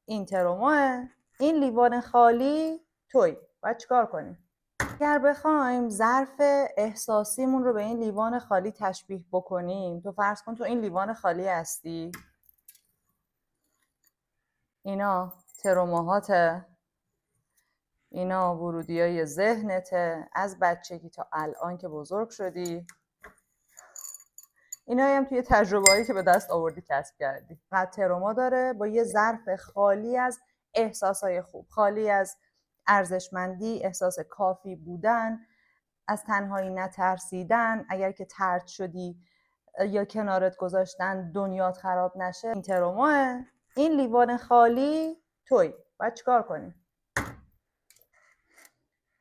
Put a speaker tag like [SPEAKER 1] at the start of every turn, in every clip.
[SPEAKER 1] این تروماه، این لیوان خالی توی. باید چیکار کنیم؟ اگر بخوایم ظرف احساسیمون رو به این لیوان خالی تشبیه بکنیم، تو فرض کن تو این لیوان خالی هستی، اینا تروماهاته، اینا ورودیای ذهنته از بچگی تا الان که بزرگ شدی، اینا هم توی تجربه‌ای که به دست آوردی کسب کردی. فقط تروما داره با یه ظرف خالی از احساسای خوب، خالی از ارزشمندی، احساس کافی بودن، از تنهایی نترسیدن، اگر که طرد شدی یا کنارت گذاشتن دنیات خراب نشه. این تروماه، این لیوان خالی توی. باید چیکار کنیم؟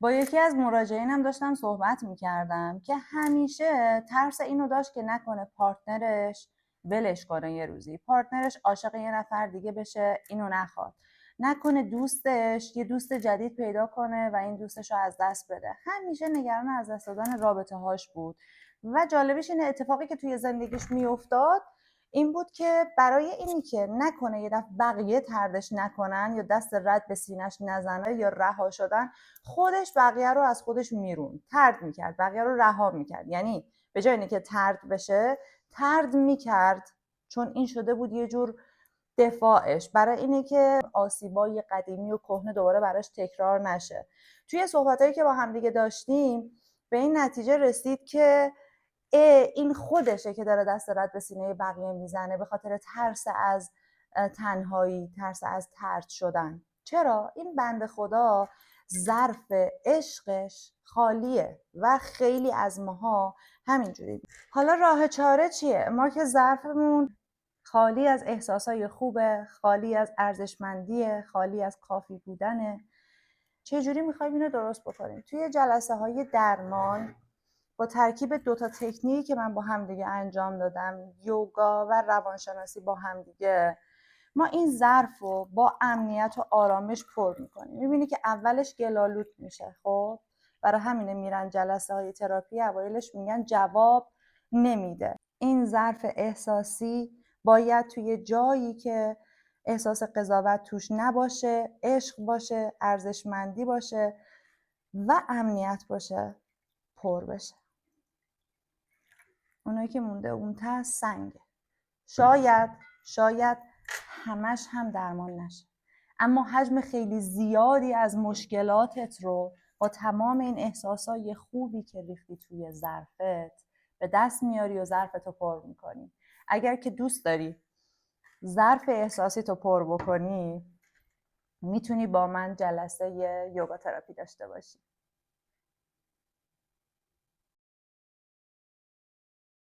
[SPEAKER 1] با یکی از مراجعینم داشتم صحبت میکردم که همیشه ترس اینو داشت که نکنه پارتنرش ولش کنه، یه روزی پارتنرش عاشق یه نفر دیگه بشه، اینو نخواد، نکنه دوستش یه دوست جدید پیدا کنه و این دوستش رو از دست بده. همیشه نگران از دست دادن رابطه هاش بود و جالبیش اینه اتفاقی که توی زندگیش میافتاد این بود که برای اینی که نکنه یه دفعه بقیه طردش نکنن یا دست رد به سینه‌اش نزنه یا رها شدن، خودش بقیه رو از خودش میرون، طرد میکرد، بقیه رو رها میکرد. یعنی به جای اینکه طرد بشه، طرد میکرد، چون این شده بود یه جور دفاعش برای اینه که آسیبای قدیمی و کهنه دوباره براش تکرار نشه. توی صحبتایی که با هم دیگه داشتیم به این نتیجه رسید که این خودشه که داره دست رد به سینه بقیه میزنه به خاطر ترس از تنهایی، ترس از طرد شدن. چرا؟ این بنده خدا ظرف عشقش خالیه و خیلی از ماها همینجوری. حالا راه چاره چیه؟ ما که ظرفمون خالی از احساسای خوبه، خالی از ارزشمندیه، خالی از کافی بودنه، چجوری میخوایم اینو درست بکنیم؟ توی جلسه های درمان با ترکیب 2 تکنیک که من با هم دیگه انجام دادم، یوگا و روانشناسی با هم دیگه، ما این ظرف رو با امنیت و آرامش پر میکنیم. میبینی که اولش گلالود میشه، خب برای همینه میرن جلسه های تراپی، اوایلش میگن جواب نمیده. این ظرف احساسی باید توی جایی که احساس قضاوت توش نباشه، عشق باشه، ارزشمندی باشه و امنیت باشه، پر بشه. اونایی که مونده اون ته سنگه. شاید همش هم درمان نشه، اما حجم خیلی زیادی از مشکلاتت رو با تمام این احساسای خوبی که ریختی توی ظرفت به دست میاری و ظرفتو پر میکنی. اگر که دوست داری ظرف احساسی تو پر بکنی، میتونی با من جلسه یوگا تراپی داشته باشی.